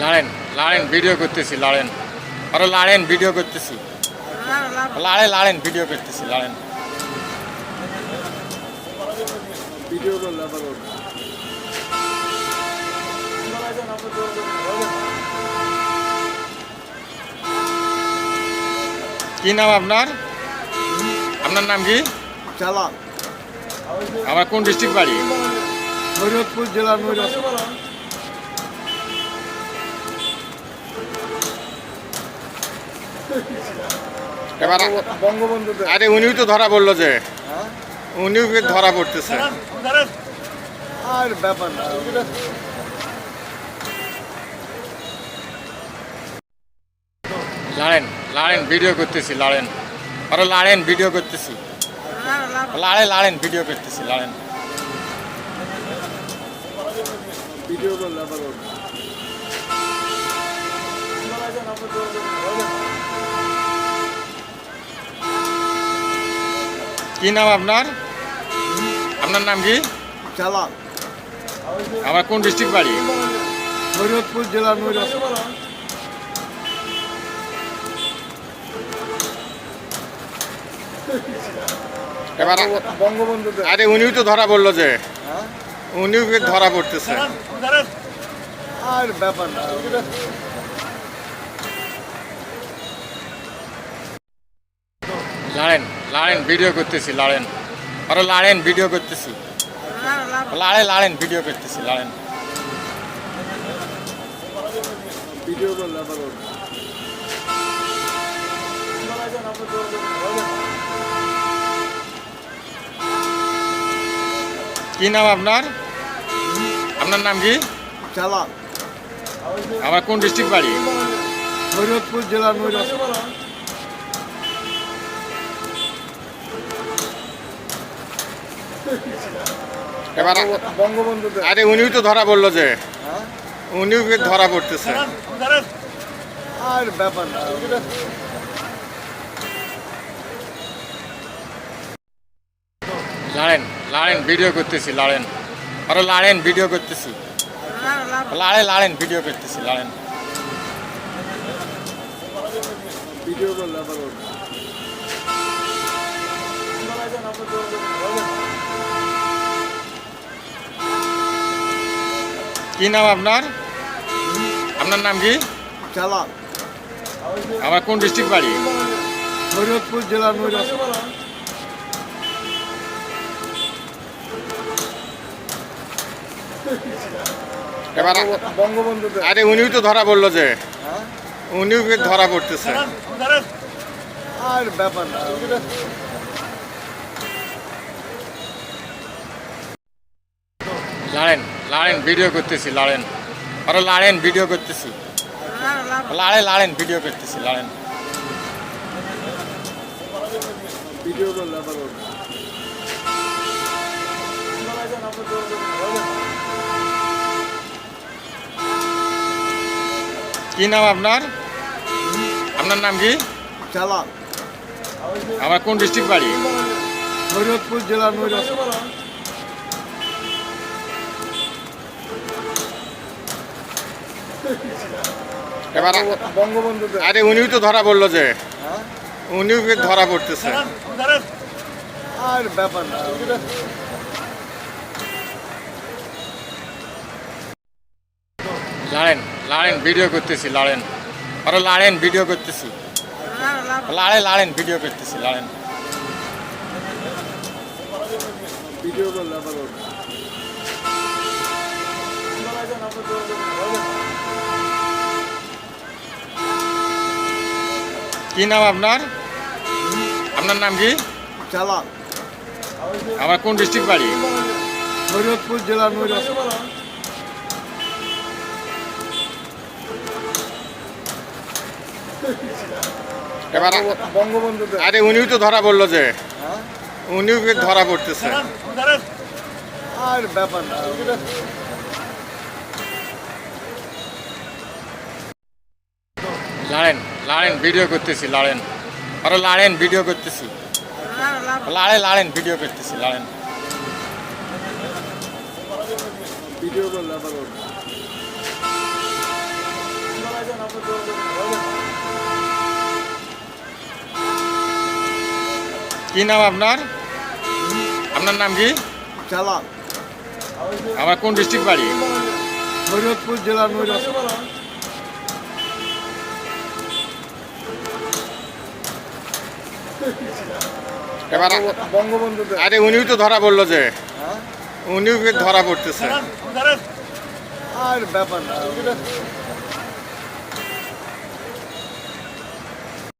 লাড়েন লাড়েন video করতেছি লাড়েন আরো লাড়েন video করতেছি লাড়েন ভিডিও করতেছি লাড়েন ভিডিও করলে আবার কি নাম আপনার আপনার নাম কি চালান আমার কোন ডিস্ট্রিক্ট বাড়ি নৈরতপুর জেলার নৈরত এবার বঙ্গবন্ধু আরে উনিও তো ধরা পড়লো যে হ্যাঁ উনিও ধরা পড়তেছে আর ব্যাপার না লাড়েন ভিডিও করতেছি লাড়েন আরো লাড়েন ভিডিও করতেছি লাড়েন ভিডিও করতেছি লাড়েন ভিডিও করলে আবার কি নাম আপনার আপনার নাম কি চালান আমার কোন ডিস্ট্রিক্ট বাড়ি নৈরতপুর জেলার নৈরত এবার বঙ্গবন্ধু আরে উনিও তো ধরা পড়লো যে হ্যাঁ উনিও ধরা পড়তেছে আর ব্যাপার না লাড়েন ভিডিও করতেছি লাড়েন আরো লাড়েন ভিডিও করতেছি লাড়েন ভিডিও করতেছি লাড়েন ভিডিও করলে আবার কি নাম আপনার আপনার নাম কি চালান আমার কোন ডিস্ট্রিক্ট বাড়ি নৈরতপুর জেলার নৈরত এবার বঙ্গবন্ধু আরে উনিও তো ধরা পড়লো যে হ্যাঁ উনিও ধরা পড়তেছে আর ব্যাপার না লাড়েন ভিডিও করতেছি লাড়েন আরো লাড়েন ভিডিও করতেছি লাড়েন ভিডিও করতেছি লাড়েন ভিডিও করলে আবার কি নাম আপনার আপনার নাম কি চালান আমার কোন ডিস্ট্রিক্ট বাড়ি নৈরতপুর জেলার নৈরত এবার বঙ্গবন্ধু আরে উনিও তো ধরা পড়লো যে হ্যাঁ উনিও ধরা পড়তেছে আর ব্যাপার না লাড়েন ভিডিও করতেছি লাড়েন আরো লাড়েন ভিডিও করতেছি লাড়েন ভিডিও করতেছি লাড়েন ভিডিও করলে আবার কি নাম আপনার আপনার নাম কি চালান আমার কোন ডিস্ট্রিক্ট বাড়ি নৈরতপুর জেলার নৈরত এবার বঙ্গবন্ধু আরে উনিও তো ধরা পড়লো যে হ্যাঁ উনিও ধরা পড়তেছে আর ব্যাপার না লাড়েন ভিডিও করতেছি লাড়েন আরো লাড়েন ভিডিও করতেছি লাড়েন ভিডিও করতেছি লাড়েন ভিডিও করলে আবার কি নাম আপনার আপনার নাম কি চালান আমার কোন ডিস্ট্রিক্ট বাড়ি নৈরতপুর জেলার নৈরত এবার বঙ্গবন্ধু আরে উনিও তো ধরা পড়লো যে হ্যাঁ উনিও ধরা পড়তেছে আর ব্যাপার না লাড়েন ভিডিও করতেছি লাড়েন আরো লাড়েন ভিডিও করতেছি লাড়েন ভিডিও করতেছি লাড়েন ভিডিও করলে আবার কি নাম আপনার? আপনার নাম কি? চালান আমার কোন ডিস্ট্রিক্ট বাড়ি? শরীয়তপুর জেলার নৈরস্ত। এবার বঙ্গবন্ধুদের আরে উনিও তো ধরা পড়লো যে, হ্যাঁ? উনিও ধরা পড়তেছে। আর ব্যাপার না